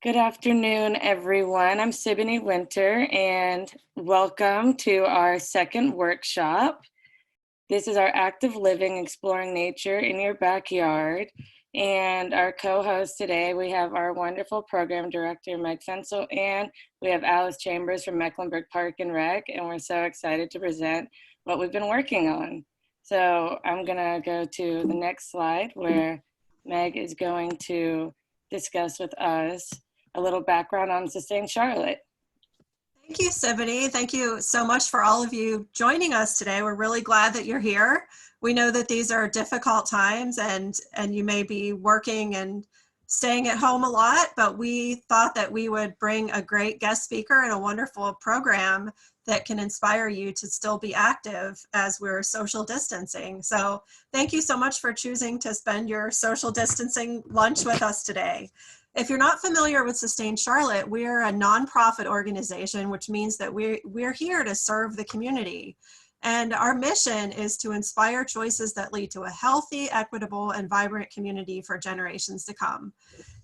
Good afternoon, everyone. I'm Siboney Winter, and welcome to our second workshop. This is our Active Living, Exploring Nature in Your Backyard. And our co-host today, we have our wonderful program director, Meg Fensel, and we have Alice Chambers from Meckelberg Park and Rec, and we're so excited to present what we've been working on. So I'm gonna go to the next slide where Meg is going to discuss with us a little background on Sustain Charlotte. Thank you, Siboney. Thank you so much for all of you joining us today. We're really glad that you're here. We know that these are difficult times and you may be working and staying at home a lot, but we thought that we would bring a great guest speaker and a wonderful program that can inspire you to still be active as we're social distancing. So thank you so much for choosing to spend your social distancing lunch with us today. If you're not familiar with Sustain Charlotte, we're a nonprofit organization, which means that we're here to serve the community. And our mission is to inspire choices that lead to a healthy, equitable, and vibrant community for generations to come.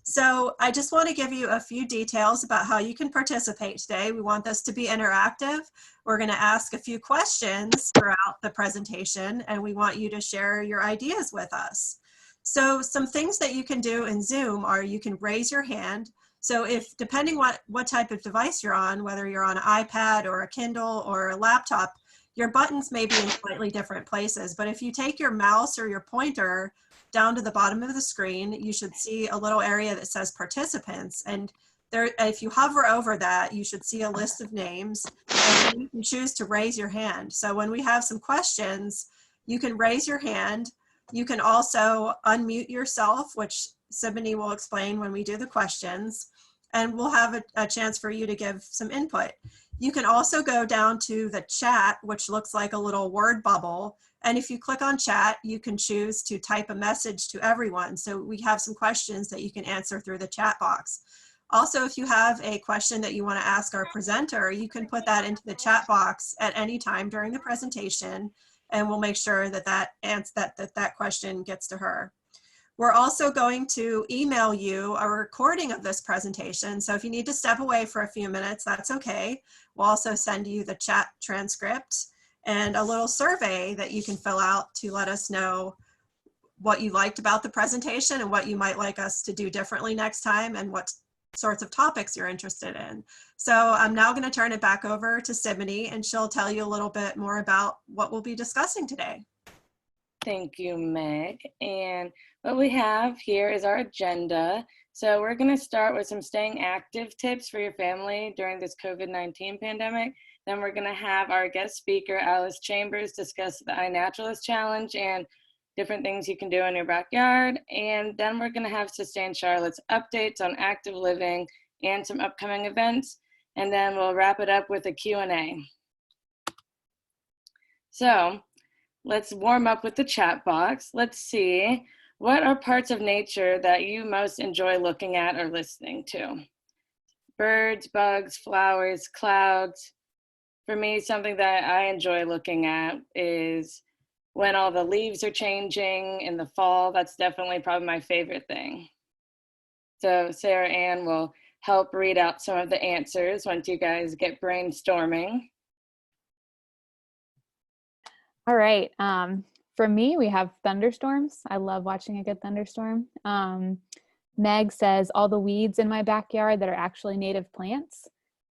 So I just want to give you a few details about how you can participate today. We want this to be interactive. We're going to ask a few questions throughout the presentation, and we want you to share your ideas with us. So some things that you can do in Zoom are you can raise your hand. So if, depending what type of device you're on, whether you're on an iPad or a Kindle or a laptop, your buttons may be in slightly different places. But if you take your mouse or your pointer down to the bottom of the screen, you should see a little area that says participants. And there, if you hover over that, you should see a list of names, and you can choose to raise your hand. So when we have some questions, you can raise your hand. You can also unmute yourself, which Siboney will explain when we do the questions, and we'll have a chance for you to give some input. You can also go down to the chat, which looks like a little word bubble. And if you click on chat, you can choose to type a message to everyone. So we have some questions that you can answer through the chat box. Also, if you have a question that you want to ask our presenter, you can put that into the chat box at any time during the presentation, and we'll make sure that that question gets to her. We're also going to email you a recording of this presentation. So if you need to step away for a few minutes, that's okay. We'll also send you the chat transcript and a little survey that you can fill out to let us know what you liked about the presentation and what you might like us to do differently next time and what sorts of topics you're interested in. So I'm now going to turn it back over to Siboney, and she'll tell you a little bit more about what we'll be discussing today. Thank you, Meg. And what we have here is our agenda. So we're going to start with some staying active tips for your family during this COVID-19 pandemic. Then we're going to have our guest speaker, Alice Chambers, discuss the iNaturalist Challenge and different things you can do in your backyard. And then we're going to have Sustain Charlotte's updates on active living and some upcoming events. And then we'll wrap it up with a Q&A. So let's warm up with the chat box. Let's see, what are parts of nature that you most enjoy looking at or listening to? Birds, bugs, flowers, clouds. For me, something that I enjoy looking at is when all the leaves are changing in the fall. That's definitely probably my favorite thing. So Sarah Ann will help read out some of the answers once you guys get brainstorming. All right. For me, we have thunderstorms. I love watching a good thunderstorm. Meg says all the weeds in my backyard that are actually native plants.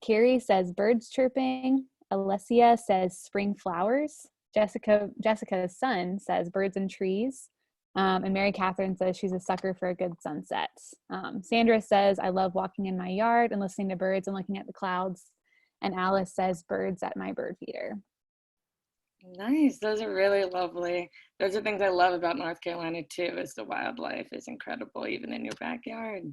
Carrie says birds chirping. Alessia says spring flowers. Jessica's son says birds and trees. And Mary Catherine says she's a sucker for a good sunset. Sandra says, I love walking in my yard and listening to birds and looking at the clouds. And Alice says birds at my bird feeder. Nice, those are really lovely. Those are things I love about North Carolina too, is the wildlife is incredible, even in your backyard.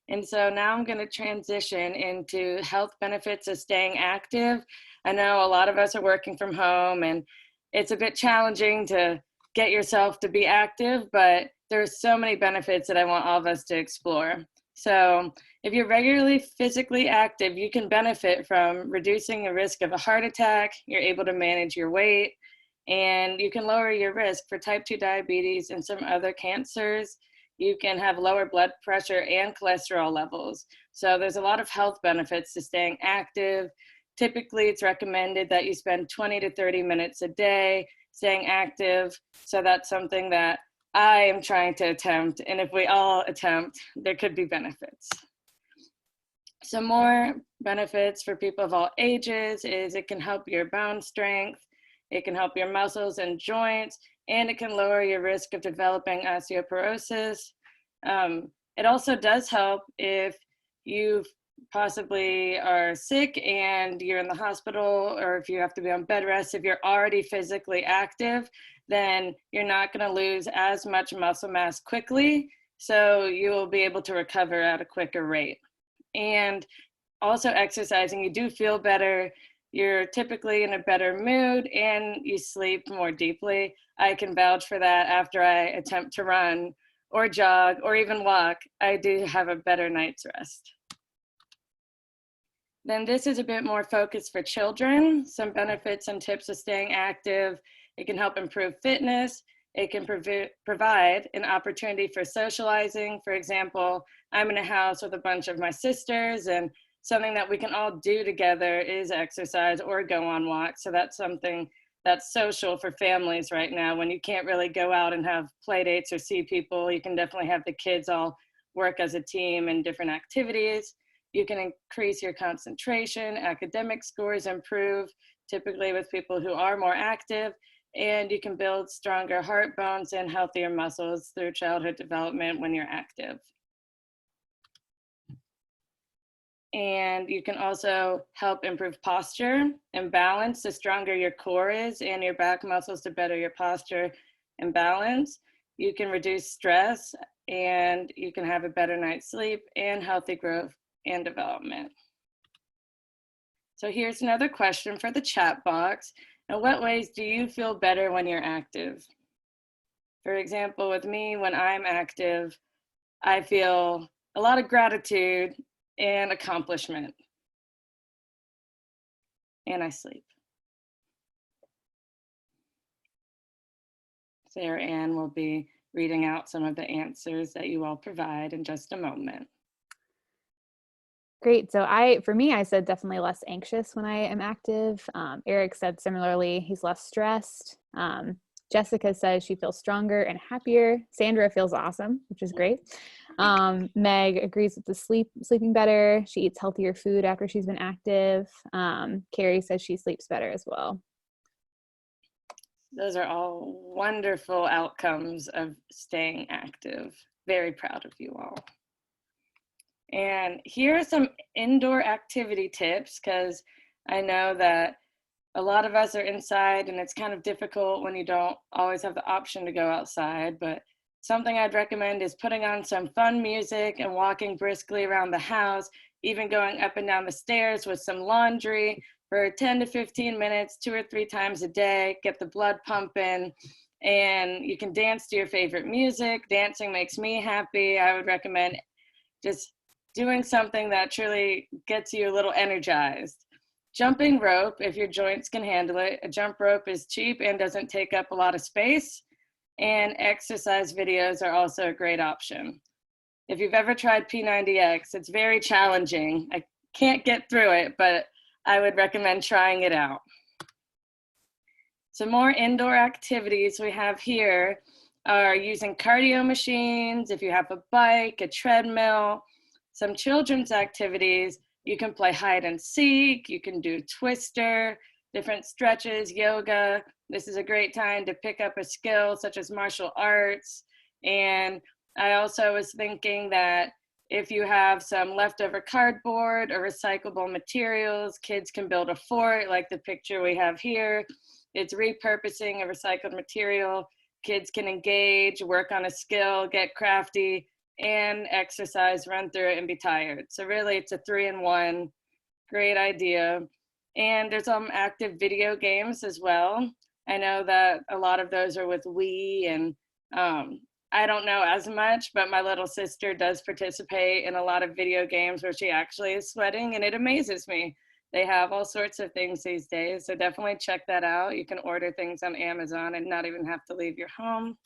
And so now I'm going to transition into health benefits of staying active. I know a lot of us are working from home and it's a bit challenging to get yourself to be active, but there's so many benefits that I want all of us to explore. So if you're regularly physically active, you can benefit from reducing the risk of a heart attack. You're able to manage your weight, and you can lower your risk for type 2 diabetes and some other cancers. you can have lower blood pressure and cholesterol levels. So there's a lot of health benefits to staying active. Typically, it's recommended that you spend 20 to 30 minutes a day staying active. So that's something that I am trying to attempt. And if we all attempt, there could be benefits. Some more benefits for people of all ages is it can help your bone strength, it can help your muscles and joints, and it can lower your risk of developing osteoporosis. It also does help if you possibly are sick and you're in the hospital, or if you have to be on bed rest. If you're already physically active, then you're not going to lose as much muscle mass quickly, so you will be able to recover at a quicker rate. And also exercising, you do feel better, you're typically in a better mood, and you sleep more deeply. I can vouch for that. After I attempt to run or jog or even walk, I do have a better night's rest. Then this is a bit more focused for children. Some benefits and tips of staying active. It can help improve fitness. It can provide an opportunity for socializing. For example, I'm in a house with a bunch of my sisters, and something that we can all do together is exercise or go on walks. So that's something that's social for families right now. When you can't really go out and have play dates or see people, you can definitely have the kids all work as a team in different activities. You can increase your concentration, academic scores improve, typically with people who are more active, and you can build stronger heart, bones, and healthier muscles through childhood development when you're active. And you can also help improve posture and balance. The stronger your core is and your back muscles, the better your posture and balance. You can reduce stress, and you can have a better night's sleep and healthy growth and development. So here's another question for the chat box. In what ways do you feel better when you're active? For example, with me, when I'm active, I feel a lot of gratitude and accomplishment, and I sleep. Sarah Ann will be reading out some of the answers that you all provide in just a moment. Great. So for me, I said definitely less anxious when I am active. Eric said similarly, he's less stressed. Jessica says she feels stronger and happier. Sandra feels awesome, which is great. Meg agrees with the sleeping better. She eats healthier food after she's been active. Carrie says she sleeps better as well. Those are all wonderful outcomes of staying active. Very proud of you all. And here are some indoor activity tips, because I know that a lot of us are inside and it's kind of difficult when you don't always have the option to go outside. But something I'd recommend is putting on some fun music and walking briskly around the house, even going up and down the stairs with some laundry for 10 to 15 minutes, 2 or 3 times a day, get the blood pumping. And you can dance to your favorite music. Dancing makes me happy. I would recommend just doing something that truly gets you a little energized. Jumping rope, if your joints can handle it. A jump rope is cheap and doesn't take up a lot of space. And exercise videos are also a great option. If you've ever tried P90X, it's very challenging. I can't get through it, but I would recommend trying it out. Some more indoor activities we have here are using cardio machines. If you have a bike, a treadmill. Some children's activities, you can play hide and seek, you can do twister, different stretches, yoga. This is a great time to pick up a skill such as martial arts. And I also was thinking that if you have some leftover cardboard or recyclable materials, kids can build a fort like the picture we have here. It's repurposing a recycled material. Kids can engage, work on a skill, get crafty, and exercise, run through it, and be tired. So really, it's a 3-in-1. Great idea. And there's some active video games as well. I know that a lot of those are with Wii, and I don't know as much, but my little sister does participate in a lot of video games where she actually is sweating, and it amazes me. They have all sorts of things these days, so definitely check that out. You can order things on Amazon and not even have to leave your home.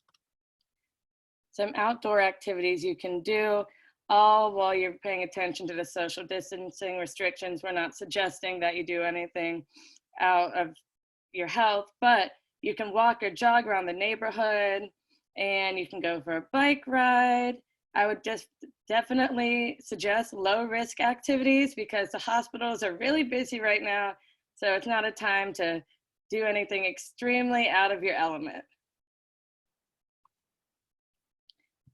some outdoor activities you can do, all while you're paying attention to the social distancing restrictions. We're not suggesting that you do anything out of your health, but you can walk or jog around the neighborhood, and you can go for a bike ride. I would just definitely suggest low risk activities because the hospitals are really busy right now. So it's not a time to do anything extremely out of your element.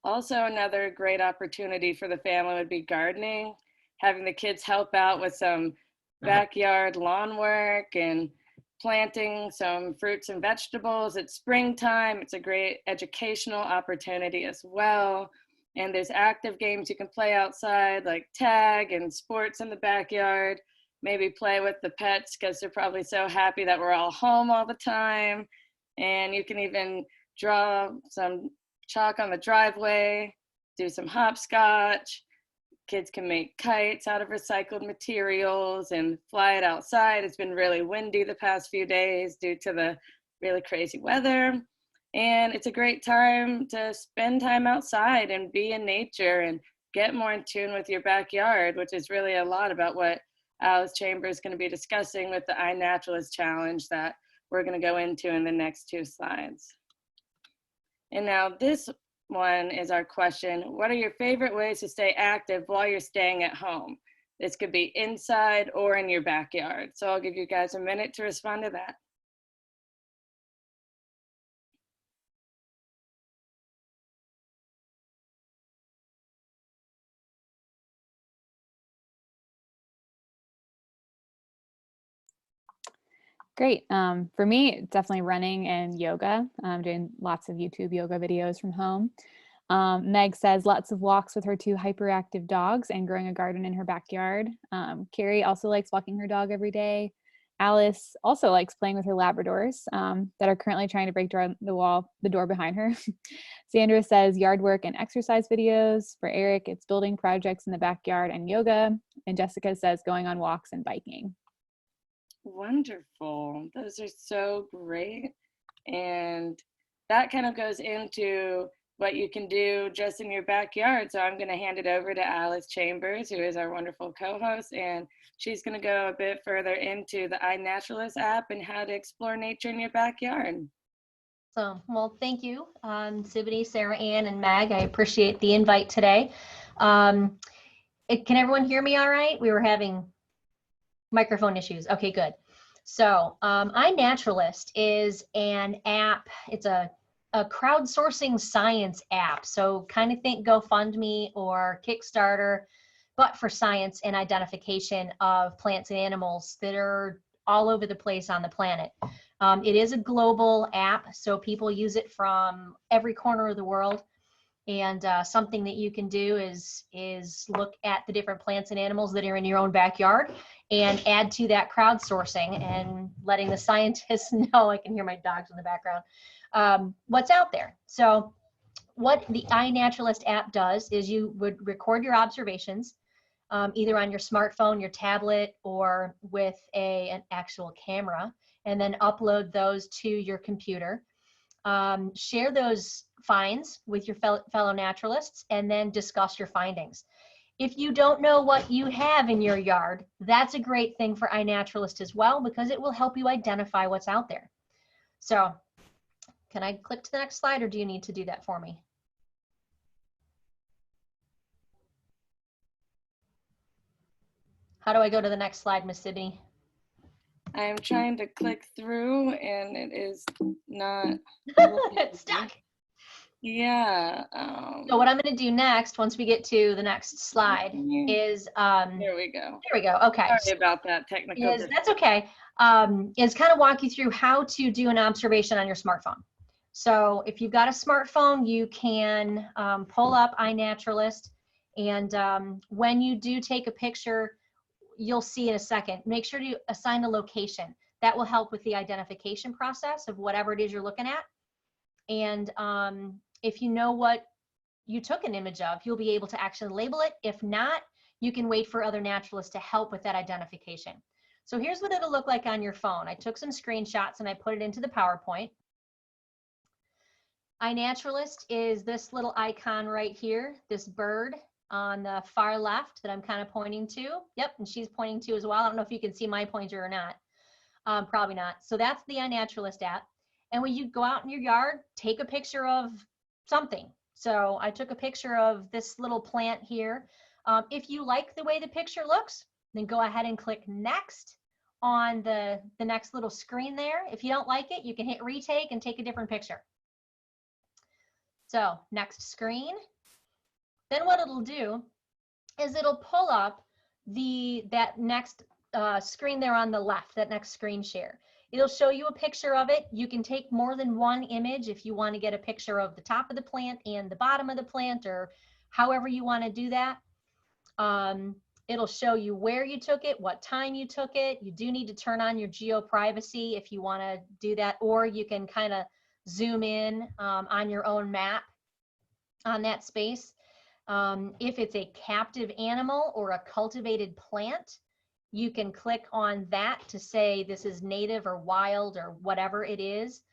Also, another great opportunity for the family would be gardening, having the kids help out with some backyard lawn work and planting some fruits and vegetables. It's springtime. It's a great educational opportunity as well. And there's active games you can play outside, like tag and sports in the backyard. Maybe play with the pets because they're probably so happy that we're all home all the time. And you can even draw some chalk on the driveway, do some hopscotch. Kids can make kites out of recycled materials and fly it outside. It's been really windy the past few days due to the really crazy weather. And it's a great time to spend time outside and be in nature and get more in tune with your backyard, which is really a lot about what Alice Chambers is going to be discussing with the iNaturalist Challenge that we're going to go into in the next 2 slides. And now this one is our question. What are your favorite ways to stay active while you're staying at home? This could be inside or in your backyard. So I'll give you guys a minute to respond to that. Great. For me, definitely running and yoga. I'm doing lots of YouTube yoga videos from home. Meg says lots of walks with her 2 hyperactive dogs and growing a garden in her backyard. Carrie also likes walking her dog every day. Alice also likes playing with her Labradors that are currently trying to break the door behind her. Sandra says yard work and exercise videos. For Eric, it's building projects in the backyard and yoga. And Jessica says going on walks and biking. Wonderful. Those are so great. And that kind of goes into what you can do just in your backyard. So I'm going to hand it over to Alice Chambers, who is our wonderful co-host, and she's going to go a bit further into the iNaturalist app and how to explore nature in your backyard. So, well, thank you, Siboney, Sarah Ann, and Meg. I appreciate the invite today. Can everyone hear me all right? We were having microphone issues. Okay, good. So iNaturalist is an app. It's a crowdsourcing science app. So kind of think GoFundMe or Kickstarter, but for science and identification of plants and animals that are all over the place on the planet. It is a global app, so people use it from every corner of the world. And something that you can do is look at the different plants and animals that are in your own backyard and add to that crowdsourcing and letting the scientists know. I can hear my dogs in the background. What's out there. So what the iNaturalist app does is you would record your observations either on your smartphone, your tablet, or with an actual camera, and then upload those to your computer. Share those finds with your fellow naturalists, and then discuss your findings. If you don't know what you have in your yard, that's a great thing for iNaturalist as well, because it will help you identify what's out there. So can I click to the next slide, or do you need to do that for me? How do I go to the next slide, Miss Siboney? I'm trying to click through and it is not. It's stuck. Yeah. So what I'm going to do next, once we get to the next slide, is there we go. There we go. Okay. Sorry about that technical. That's okay. Is kind of walk you through how to do an observation on your smartphone. So if you've got a smartphone, you can pull up iNaturalist, and when you do take a picture, you'll see in a second, make sure to assign a location. That will help with the identification process of whatever it is you're looking at. And if you know what you took an image of, you'll be able to actually label it. If not, you can wait for other naturalists to help with that identification. So here's what it'll look like on your phone. I took some screenshots and I put it into the PowerPoint. iNaturalist is this little icon right here, this bird on the far left that I'm kind of pointing to. Yep, and she's pointing to as well. I don't know if you can see my pointer or not. Probably not. So that's the iNaturalist app. And when you go out in your yard, take a picture of something. So I took a picture of this little plant here. If you like the way the picture looks, then go ahead and click next on the next little screen there. If you don't like it, you can hit retake and take a different picture. So next screen. Then what it'll do is it'll pull up that next screen there on the left, that next screen share. It'll show you a picture of it. You can take more than one image if you want to get a picture of the top of the plant and the bottom of the plant, or however you want to do that. It'll show you where you took it, what time you took it. You do need to turn on your geo-privacy if you want to do that, or you can kind of zoom in on your own map on that space. If it's a captive animal or a cultivated plant, you can click on that to say this is native or wild or whatever it is.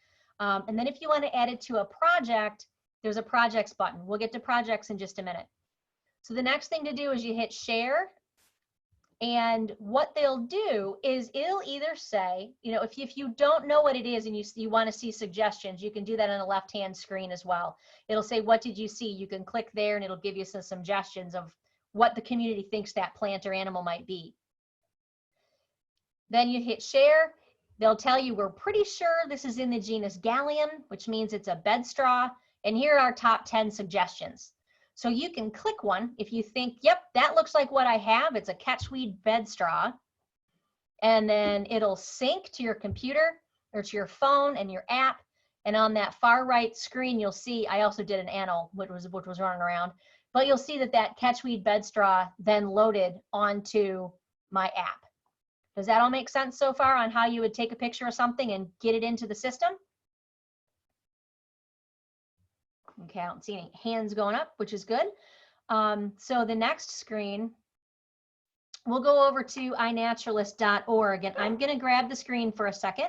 And then if you want to add it to a project, there's a projects button. We'll get to projects in just a minute. So the next thing to do is you hit share. And what they'll do is it'll either say, you know, if you don't know what it is and you want to see suggestions, you can do that on the left-hand screen as well. It'll say, what did you see? You can click there and it'll give you some suggestions of what the community thinks that plant or animal might be. Then you hit share. They'll tell you, we're pretty sure this is in the genus Gallium, which means it's a bedstraw. And here are our top 10 suggestions. So you can click one if you think, yep, that looks like what I have. It's a catchweed bedstraw. And then it'll sync to your computer or to your phone and your app. And on that far right screen, you'll see, I also did an annual, which was running around, but you'll see that catchweed bedstraw then loaded onto my app. Does that all make sense so far on how you would take a picture of something and get it into the system? Okay, I don't see any hands going up, which is good. So the next screen, we'll go over to inaturalist.org, and I'm going to grab the screen for a second.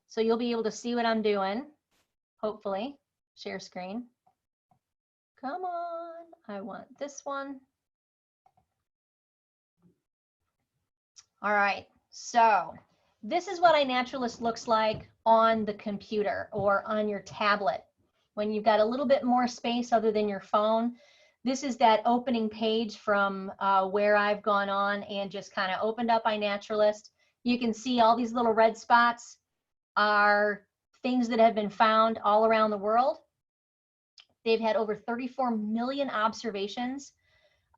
So you'll be able to see what I'm doing, hopefully. Share screen. Come on, I want this one. All right, so this is what iNaturalist looks like on the computer or on your tablet. When you've got a little bit more space other than your phone, this is that opening page from where I've gone on and just kind of opened up iNaturalist. You can see all these little red spots are things that have been found all around the world. They've had over 34 million observations,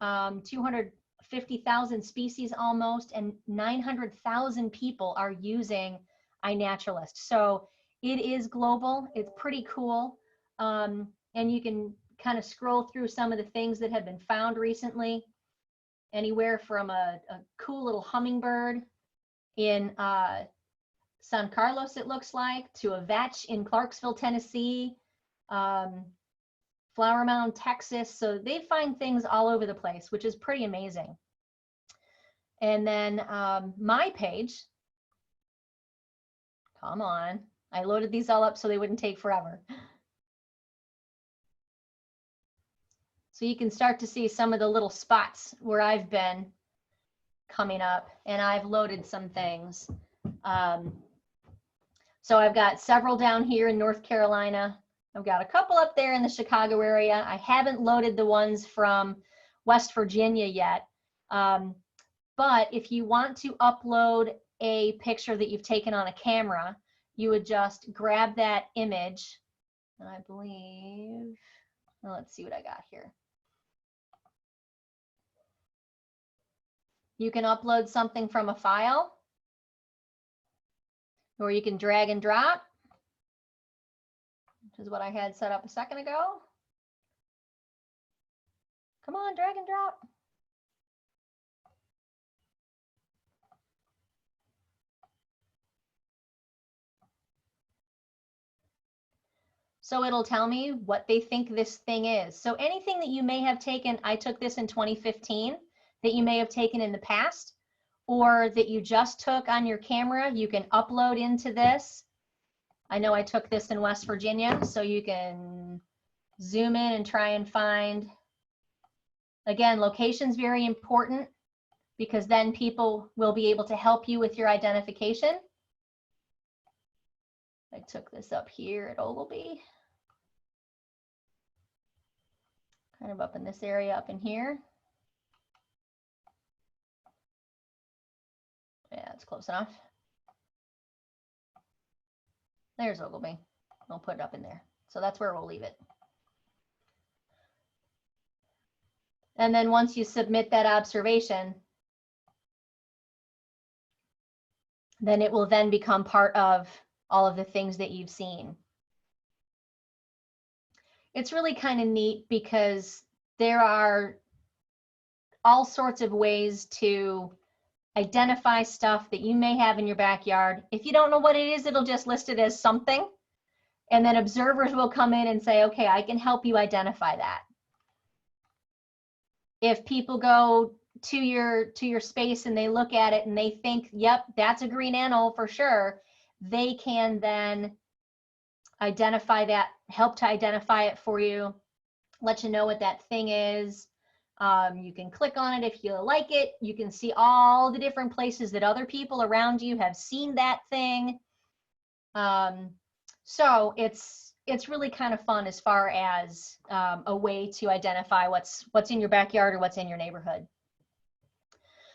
250,000 species almost, and 900,000 people are using iNaturalist. So it is global. It's pretty cool. And you can kind of scroll through some of the things that have been found recently, anywhere from a cool little hummingbird in San Carlos, it looks like, to a vetch in Clarksville, Tennessee, Flower Mound, Texas. So they find things all over the place, which is pretty amazing. And then my page, come on, I loaded these all up so they wouldn't take forever. So you can start to see some of the little spots where I've been coming up, and I've loaded some things. So I've got several down here in North Carolina. I've got a couple up there in the Chicago area. I haven't loaded the ones from West Virginia yet. But if you want to upload a picture that you've taken on a camera, you would just grab that image. And I believe, well, let's see what I got here. You can upload something from a file, or you can drag and drop, which is what I had set up a second ago. Come on, drag and drop. So it'll tell me what they think this thing is. So anything that you may have taken, I took this in 2015, that you may have taken in the past, or that you just took on your camera, you can upload into this I know I took this in West Virginia, so you can zoom in and try and find. Again, location's very important because then people will be able to help you with your identification. I took this up here at Ogilvy. Kind of up in this area up in here. Yeah, it's close enough. There's Ogilvy. I'll put it up in there. So that's where we'll leave it. And then once you submit that observation, then it will then become part of all of the things that you've seen. It's really kind of neat because there are all sorts of ways to identify stuff that you may have in your backyard. If you don't know what it is, it'll just list it as something. And then observers will come in and say, okay, I can help you identify that. If people go to your space and they look at it and they think, yep, that's a green animal for sure, they can then identify that, help to identify it for you, let you know what that thing is. You can click on it if you like it. You can see all the different places that other people around you have seen that thing. So it's really kind of fun as far as a way to identify what's in your backyard or what's in your neighborhood.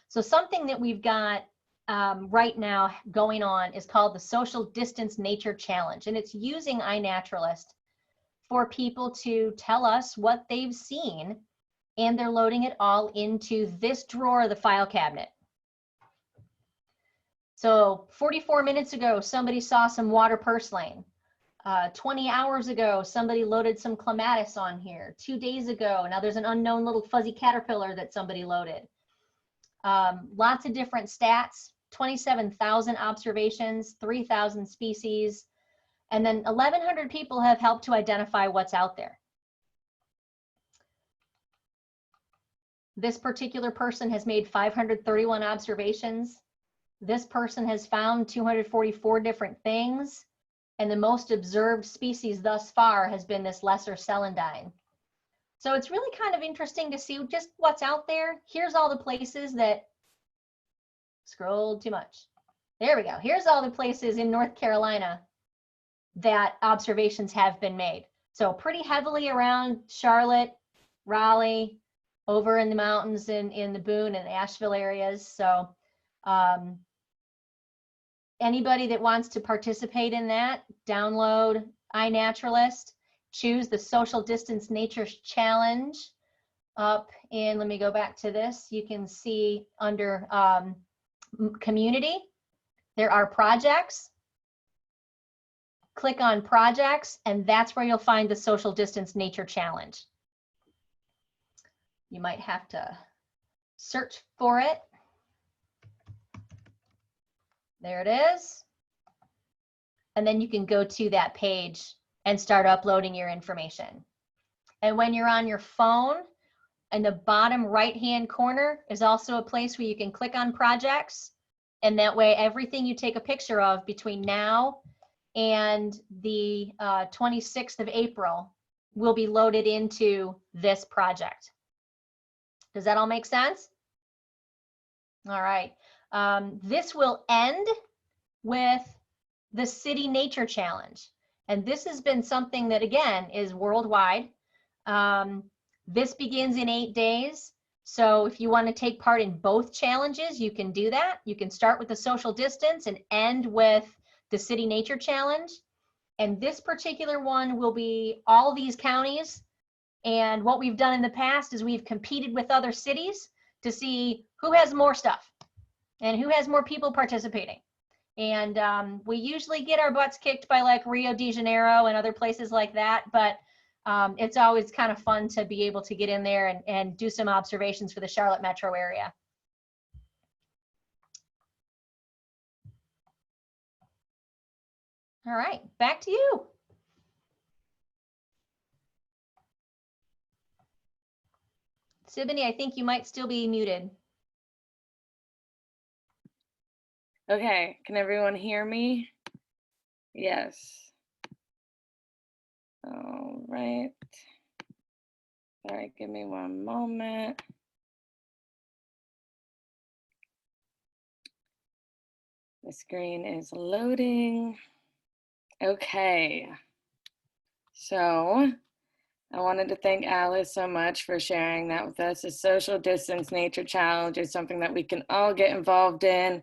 So something that we've got right now going on is called the Social Distance Nature Challenge, and it's using iNaturalist for people to tell us what they've seen, and they're loading it all into this drawer of the file cabinet. So 44 minutes ago, somebody saw some water purslane. 20 hours ago, somebody loaded some clematis on here. 2 days ago, now there's an unknown little fuzzy caterpillar that somebody loaded. Lots of different stats, 27,000 observations, 3,000 species, and then 1,100 people have helped to identify what's out there. This particular person has made 531 observations. This person has found 244 different things. And the most observed species thus far has been this lesser celandine. So it's really kind of interesting to see just what's out there. Here's all the places that, scrolled too much. There we go. Here's all the places in North Carolina that observations have been made. So pretty heavily around Charlotte, Raleigh, over in the mountains in the Boone and Asheville areas. So anybody that wants to participate in that, download iNaturalist, choose the Social Distance Nature Challenge up in, let me go back to this. You can see under community, there are projects. Click on projects, and that's where you'll find the Social Distance Nature Challenge. You might have to search for it. There it is. And then you can go to that page and start uploading your information. And when you're on your phone, in the bottom right-hand corner is also a place where you can click on projects. And that way, everything you take a picture of between now and the 26th of April will be loaded into this project. Does that all make sense? All right. This will end with the City Nature Challenge. And this has been something that, again, is worldwide. This begins in 8 days. So if you want to take part in both challenges, you can do that. You can start with the social distance and end with the City Nature Challenge. And this particular one will be all these counties. And what we've done in the past is we've competed with other cities to see who has more stuff and who has more people participating. And we usually get our butts kicked by like Rio de Janeiro and other places like that, but it's always kind of fun to be able to get in there and do some observations for the Charlotte metro area. All right, back to you. Siboney, I think you might still be muted. Okay, can everyone hear me? Yes. All right. All right, give me one moment. The screen is loading. Okay. So I wanted to thank Alice so much for sharing that with us. The social distance nature challenge is something that we can all get involved in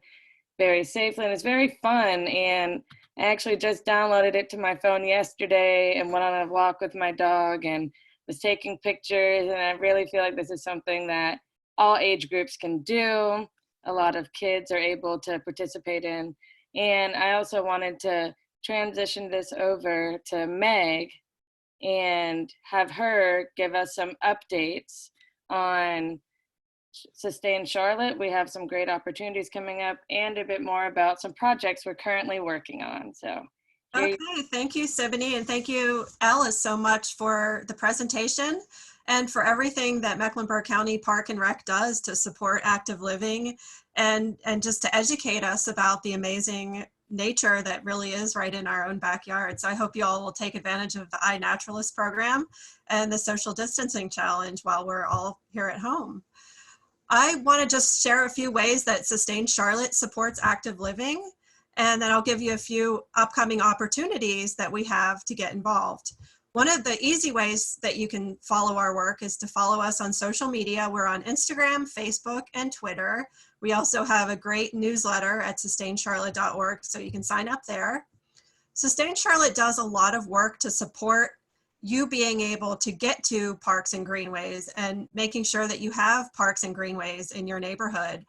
very safely, and it's very fun. And I actually just downloaded it to my phone yesterday and went on a walk with my dog and was taking pictures. And I really feel like this is something that all age groups can do. A lot of kids are able to participate in. And I also wanted to transition this over to Meg and have her give us some updates on Sustain Charlotte. We have some great opportunities coming up and a bit more about some projects we're currently working on. So Okay, thank you, Siboney, and thank you, Alice, so much for the presentation and for everything that Mecklenburg County Park and Rec does to support active living and just to educate us about the amazing nature that really is right in our own backyard. So I hope you all will take advantage of the iNaturalist program and the social distancing challenge while we're all here at home. I want to just share a few ways that Sustain Charlotte supports active living, and then I'll give you a few upcoming opportunities that we have to get involved. One of the easy ways that you can follow our work is to follow us on social media. We're on Instagram, Facebook, and Twitter. We also have a great newsletter at sustaincharlotte.org, so you can sign up there. Sustain Charlotte does a lot of work to support you being able to get to parks and greenways and making sure that you have parks and greenways in your neighborhood.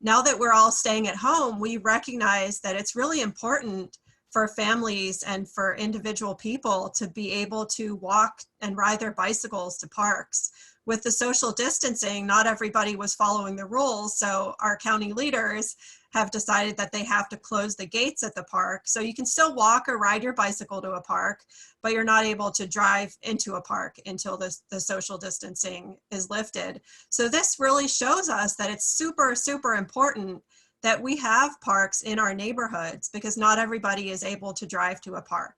Now that we're all staying at home, we recognize that it's really important for families and for individual people to be able to walk and ride their bicycles to parks. With the social distancing, not everybody was following the rules, so our county leaders have decided that they have to close the gates at the park. So you can still walk or ride your bicycle to a park, but you're not able to drive into a park until the social distancing is lifted. So this really shows us that it's super, super important that we have parks in our neighborhoods because not everybody is able to drive to a park.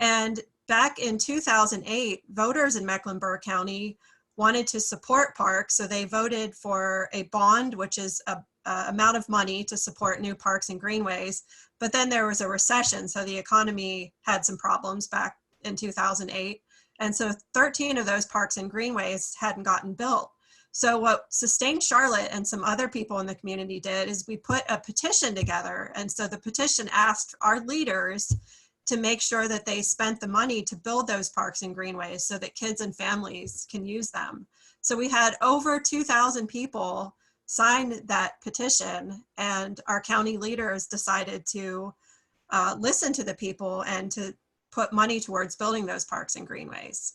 And back in 2008, voters in Mecklenburg County wanted to support parks, so they voted for a bond, which is a amount of money to support new parks and greenways. But then there was a recession, so the economy had some problems back in 2008. And so 13 of those parks and greenways hadn't gotten built. So what Sustain Charlotte and some other people in the community did is we put a petition together. And so the petition asked our leaders to make sure that they spent the money to build those parks and greenways so that kids and families can use them. So we had over 2,000 people sign that petition, and our county leaders decided to listen to the people and to put money towards building those parks and greenways.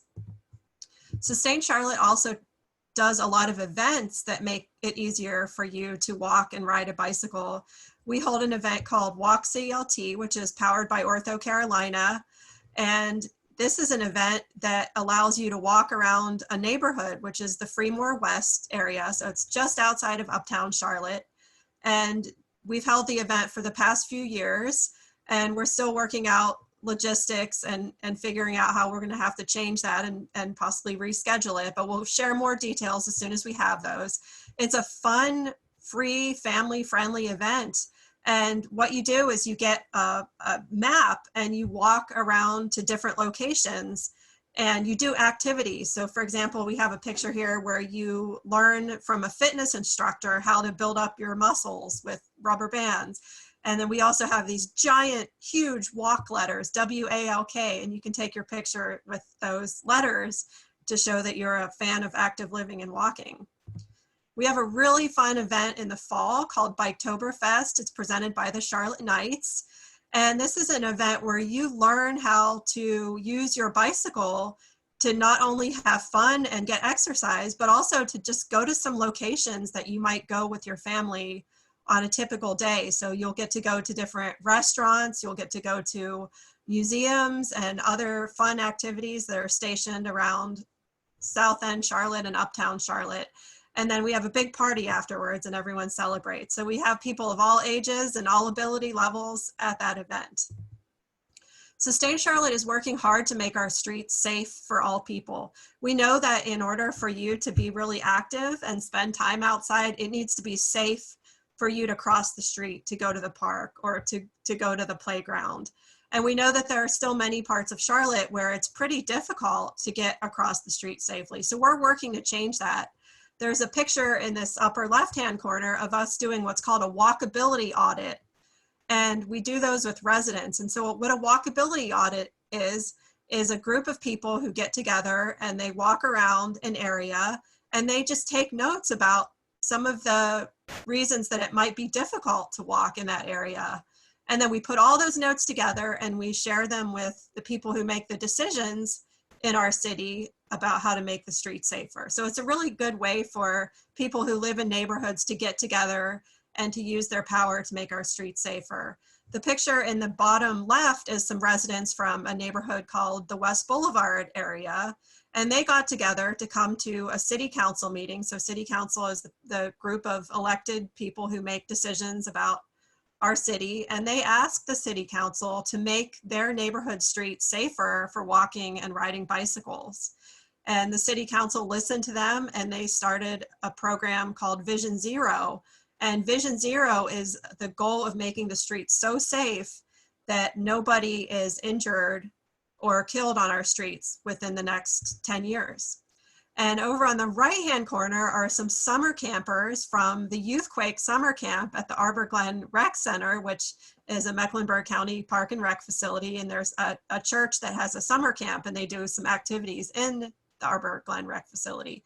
Sustain Charlotte also does a lot of events that make it easier for you to walk and ride a bicycle. We hold an event called Walk CLT, which is powered by Ortho Carolina. And this is an event that allows you to walk around a neighborhood, which is the Fremore West area. So it's just outside of Uptown Charlotte. And we've held the event for the past few years, and we're still working out logistics and figuring out how we're going to have to change that and possibly reschedule it. But we'll share more details as soon as we have those. It's a fun, free, family-friendly event. And what you do is you get a map and you walk around to different locations and you do activities. So for example, we have a picture here where you learn from a fitness instructor how to build up your muscles with rubber bands. And then we also have these giant, huge walk letters, W-A-L-K, and you can take your picture with those letters to show that you're a fan of active living and walking. We have a really fun event in the fall called Biketoberfest. It's presented by the Charlotte Knights. And this is an event where you learn how to use your bicycle to not only have fun and get exercise, but also to just go to some locations that you might go with your family on a typical day. So you'll get to go to different restaurants, you'll get to go to museums and other fun activities that are stationed around South End Charlotte and Uptown Charlotte. And then we have a big party afterwards and everyone celebrates. So we have people of all ages and all ability levels at that event. Sustain Charlotte is working hard to make our streets safe for all people. We know that in order for you to be really active and spend time outside, it needs to be safe for you to cross the street, to go to the park, or to go to the playground. And we know that there are still many parts of Charlotte where it's pretty difficult to get across the street safely. So we're working to change that. There's a picture in this upper left-hand corner of us doing what's called a walkability audit. And we do those with residents. And so what a walkability audit is a group of people who get together and they walk around an area and they just take notes about some of the reasons that it might be difficult to walk in that area. And then we put all those notes together and we share them with the people who make the decisions in our city about how to make the streets safer. So it's a really good way for people who live in neighborhoods to get together and to use their power to make our streets safer. The picture in the bottom left is some residents from a neighborhood called the West Boulevard area. And they got together to come to a city council meeting. So city council is the group of elected people who make decisions about our city. And they asked the city council to make their neighborhood streets safer for walking and riding bicycles. And the city council listened to them and they started a program called Vision Zero. And Vision Zero is the goal of making the streets so safe that nobody is injured or killed on our streets within the next 10 years. And over on the right-hand corner are some summer campers from the Youthquake Summer Camp at the Arbor Glen Rec Center, which is a Mecklenburg County Park and Rec facility. And there's a church that has a summer camp and they do some activities in the Arbor Glen Rec facility.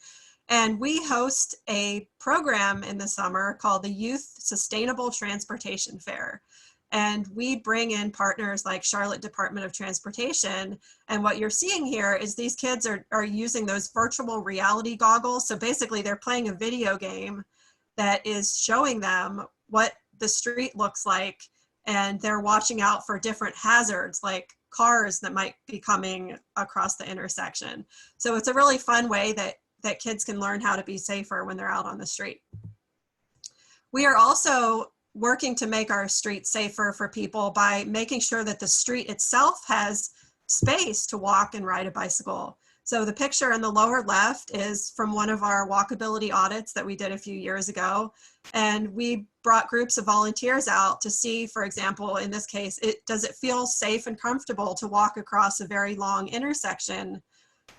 And we host a program in the summer called the Youth Sustainable Transportation Fair. And we bring in partners like Charlotte Department of Transportation. And what you're seeing here is these kids are using those virtual reality goggles. So basically they're playing a video game that is showing them what the street looks like. And they're watching out for different hazards like cars that might be coming across the intersection. So it's a really fun way that kids can learn how to be safer when they're out on the street. We are also working to make our streets safer for people by making sure that the street itself has space to walk and ride a bicycle. So the picture in the lower left is from one of our walkability audits that we did a few years ago. And we brought groups of volunteers out to see, for example, in this case, does it feel safe and comfortable to walk across a very long intersection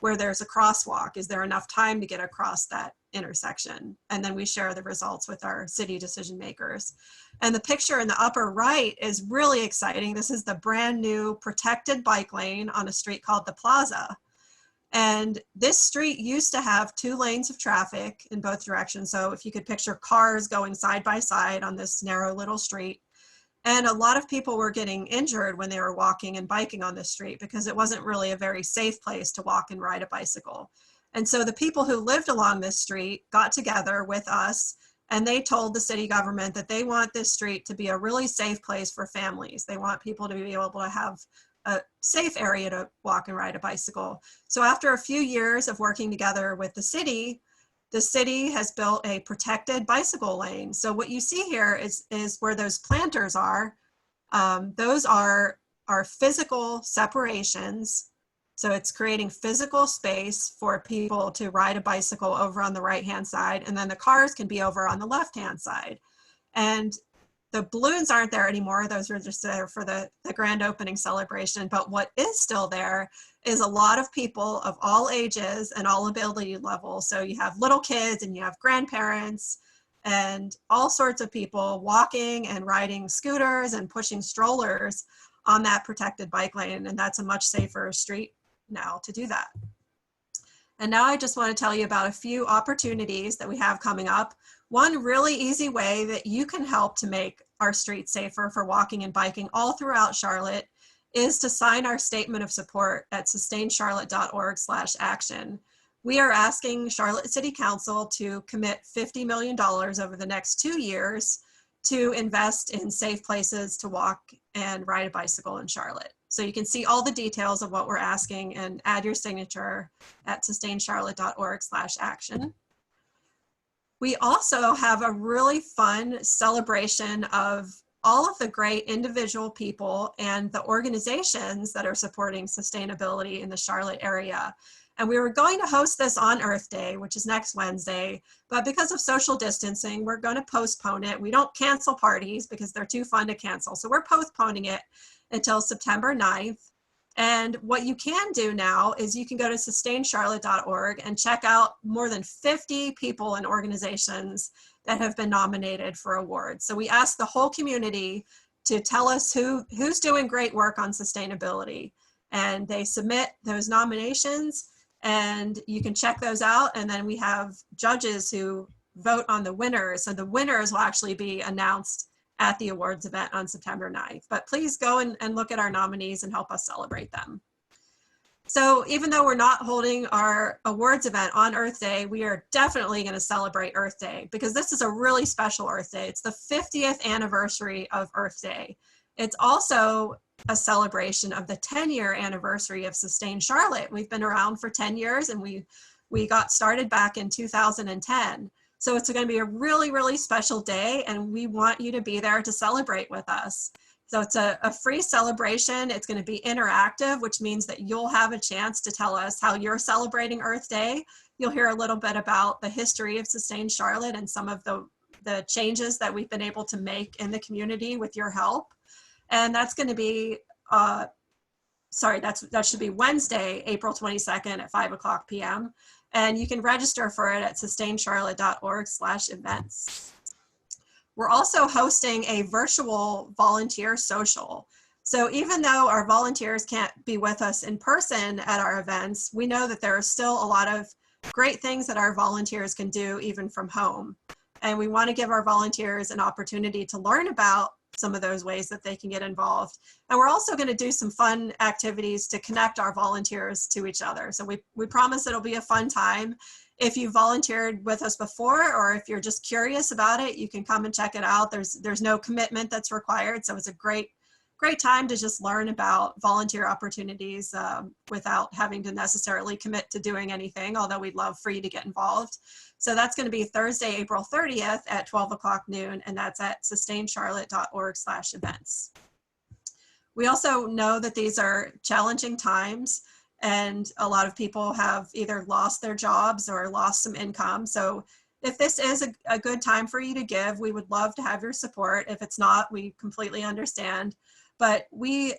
where there's a crosswalk? Is there enough time to get across that intersection? And then we share the results with our city decision makers. And the picture in the upper right is really exciting. This is the brand new protected bike lane on a street called the Plaza. And this street used to have 2 lanes of traffic in both directions. So if you could picture cars going side by side on this narrow little street. And a lot of people were getting injured when they were walking and biking on this street because it wasn't really a very safe place to walk and ride a bicycle. And so the people who lived along this street got together with us and they told the city government that they want this street to be a really safe place for families. They want people to be able to have a safe area to walk and ride a bicycle. So after a few years of working together with the city has built a protected bicycle lane. So what you see here is where those planters are. Those are physical separations. So it's creating physical space for people to ride a bicycle over on the right-hand side, and then the cars can be over on the left-hand side. And the balloons aren't there anymore. Those are just there for the grand opening celebration. But what is still there is a lot of people of all ages and all ability levels. So you have little kids and you have grandparents and all sorts of people walking and riding scooters and pushing strollers on that protected bike lane. And that's a much safer street now to do that. And now I just want to tell you about a few opportunities that we have coming up. One really easy way that you can help to make our streets safer for walking and biking all throughout Charlotte is to sign our statement of support at sustaincharlotte.org/action. We are asking Charlotte City Council to commit $50 million over the next 2 years to invest in safe places to walk and ride a bicycle in Charlotte. So you can see all the details of what we're asking and add your signature at sustaincharlotte.org/action. We also have a really fun celebration of all of the great individual people and the organizations that are supporting sustainability in the Charlotte area. And we were going to host this on Earth Day, which is next Wednesday, but because of social distancing, we're going to postpone it. We don't cancel parties because they're too fun to cancel. So we're postponing it until September 9th. And what you can do now is you can go to sustaincharlotte.org and check out more than 50 people and organizations that have been nominated for awards. So we asked the whole community to tell us who's doing great work on sustainability. And they submit those nominations and you can check those out. And then we have judges who vote on the winners. So the winners will actually be announced at the awards event on September 9th. But please go and look at our nominees and help us celebrate them. So even though we're not holding our awards event on Earth Day, we are definitely going to celebrate Earth Day because this is a really special Earth Day. It's the 50th anniversary of Earth Day. It's also a celebration of the 10-year anniversary of Sustain Charlotte. We've been around for 10 years and we got started back in 2010. So it's going to be a really, really special day and we want you to be there to celebrate with us. So it's a free celebration. It's going to be interactive, which means that you'll have a chance to tell us how you're celebrating Earth Day. You'll hear a little bit about the history of Sustain Charlotte and some of the changes that we've been able to make in the community with your help. And that's going to be, that should be Wednesday, April 22nd at 5:00 p.m. And you can register for it at sustaincharlotte.org/events. We're also hosting a virtual volunteer social. So even though our volunteers can't be with us in person at our events, we know that there are still a lot of great things that our volunteers can do even from home. And we want to give our volunteers an opportunity to learn about some of those ways that they can get involved. And we're also going to do some fun activities to connect our volunteers to each other. So we promise it'll be a fun time. If you volunteered with us before, or if you're just curious about it, you can come and check it out. There's no commitment that's required. So it's a great time to just learn about volunteer opportunities without having to necessarily commit to doing anything, although we'd love for you to get involved. So that's going to be Thursday, April 30th at 12:00 noon, and that's at sustaincharlotte.org/events. We also know that these are challenging times and a lot of people have either lost their jobs or lost some income. So if this is a good time for you to give, we would love to have your support. If it's not, we completely understand. But we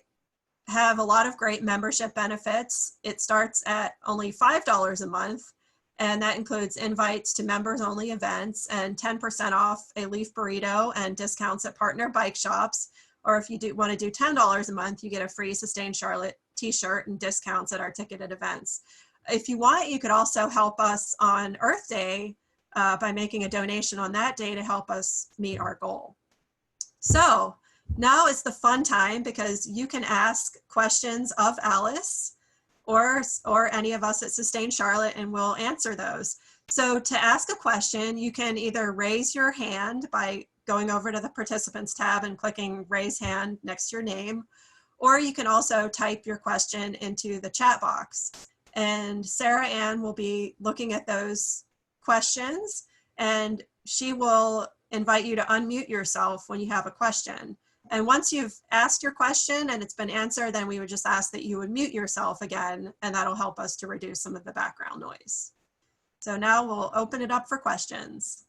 have a lot of great membership benefits. It starts at only $5 a month. And that includes invites to members only events and 10% off a leaf burrito and discounts at partner bike shops. Or if you want to do $10 a month, you get a free Sustain Charlotte t-shirt and discounts at our ticketed events. If you want, you could also help us on Earth Day by making a donation on that day to help us meet our goal. So now is the fun time because you can ask questions of Alice or any of us at Sustain Charlotte, and we'll answer those. So to ask a question, you can either raise your hand by going over to the participants tab and clicking raise hand next to your name, or you can also type your question into the chat box. And Sarah Ann will be looking at those questions and she will invite you to unmute yourself when you have a question. And once you've asked your question and it's been answered, then we would just ask that you would mute yourself again, and that'll help us to reduce some of the background noise. So now we'll open it up for questions.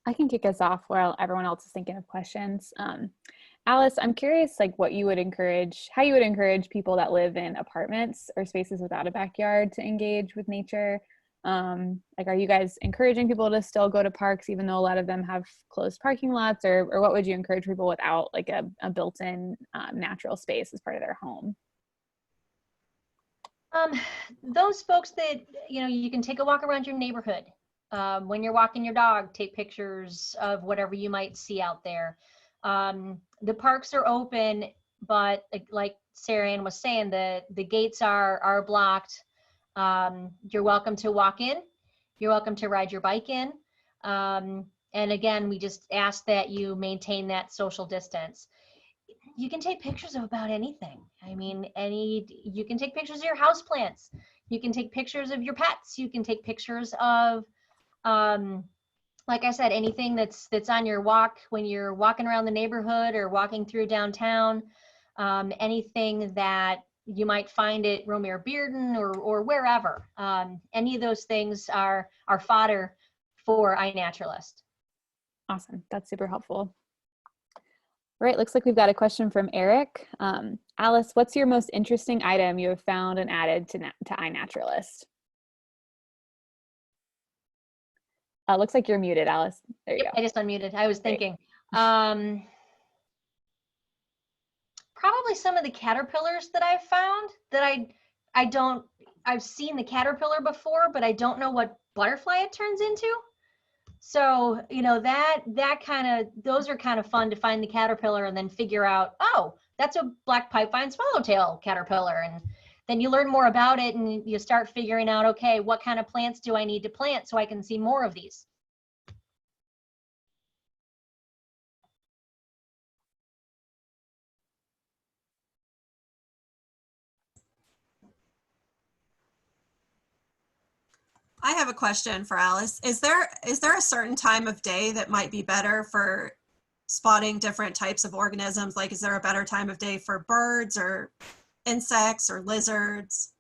I can kick us off while everyone else is thinking of questions. Alice, I'm curious, like how you would encourage people that live in apartments or spaces without a backyard to engage with nature. Like, are you guys encouraging people to still go to parks even though a lot of them have closed parking lots, or what would you encourage people without like a built-in natural space as part of their home? Those folks that, you can take a walk around your neighborhood. When you're walking your dog, take pictures of whatever you might see out there. The parks are open, but like Sarah Ann was saying, the gates are blocked. You're welcome to walk in. You're welcome to ride your bike in. And again, we just ask that you maintain that social distance. You can take pictures of about anything. I mean, you can take pictures of your houseplants. You can take pictures of your pets. You can take pictures of like I said, anything that's on your walk when you're walking around the neighborhood or walking through downtown, anything that you might find at Romare Bearden or wherever. Any of those things are fodder for iNaturalist. Awesome. That's super helpful. All right, looks like we've got a question from Eric. Alice, what's your most interesting item you have found and added to iNaturalist? Looks like you're muted, Alice. There you go. I just unmuted. I was thinking. Probably some of the caterpillars that I've found that I've seen the caterpillar before, but I don't know what butterfly it turns into. So, you know, those are kind of fun to find the caterpillar and then figure out, oh, that's a black pipevine swallowtail caterpillar. And then you learn more about it and you start figuring out, okay, what kind of plants do I need to plant so I can see more of these? I have a question for Alice. Is there a certain time of day that might be better for spotting different types of organisms? Like, is there a better time of day for birds or insects or lizards?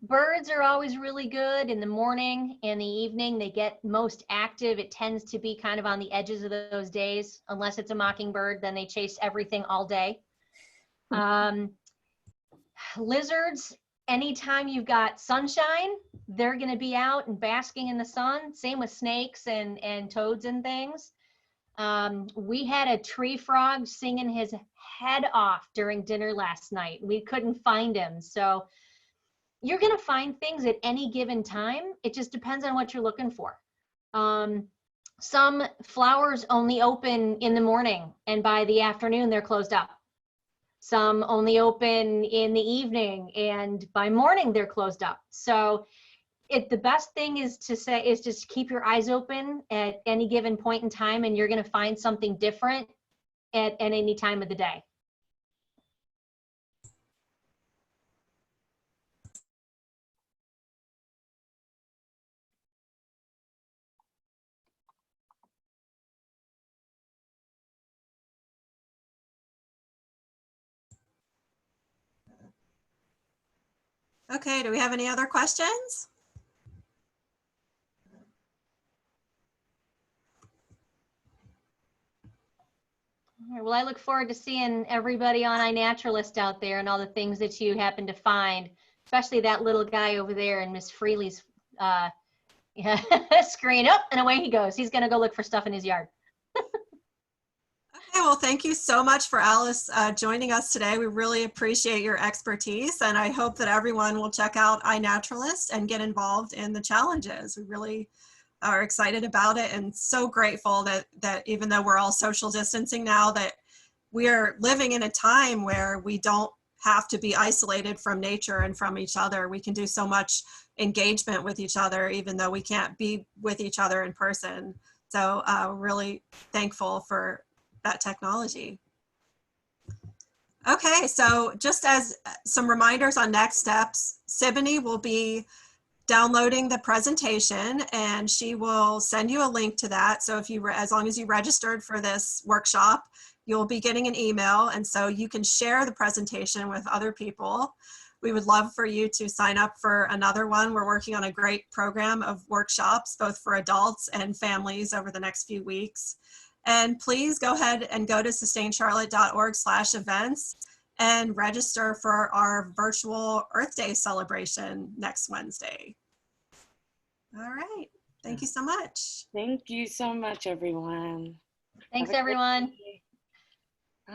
Birds are always really good in the morning and the evening. They get most active. It tends to be kind of on the edges of those days. Unless it's a mockingbird, then they chase everything all day. Lizards, anytime you've got sunshine, they're going to be out and basking in the sun. Same with snakes and toads and things. We had a tree frog singing his head off during dinner last night. We couldn't find him. So you're going to find things at any given time. It just depends on what you're looking for. Some flowers only open in the morning, and by the afternoon, they're closed up. Some only open in the evening, and by morning, they're closed up. So the best thing is just keep your eyes open at any given point in time, and you're going to find something different at any time of the day. Okay, do we have any other questions? All right, well, I look forward to seeing everybody on iNaturalist out there and all the things that you happen to find, especially that little guy over there in Miss Freely's screen. Up and away he goes. He's going to go look for stuff in his yard. Okay, well, thank you so much for Alice joining us today. We really appreciate your expertise, and I hope that everyone will check out iNaturalist and get involved in the challenges. We really are excited about it and so grateful that even though we're all social distancing now, that we are living in a time where we don't have to be isolated from nature and from each other. We can do so much engagement with each other, even though we can't be with each other in person. So really thankful for that technology. Okay, so just as some reminders on next steps, Siboney will be downloading the presentation and she will send you a link to that. So if you, as long as you registered for this workshop, you'll be getting an email, and so you can share the presentation with other people. We would love for you to sign up for another one. We're working on a great program of workshops, both for adults and families over the next few weeks. And please go ahead and go to sustaincharlotte.org/events and register for our virtual Earth Day celebration next Wednesday. All right. Thank you so much. Thank you so much, everyone. Thanks, everyone.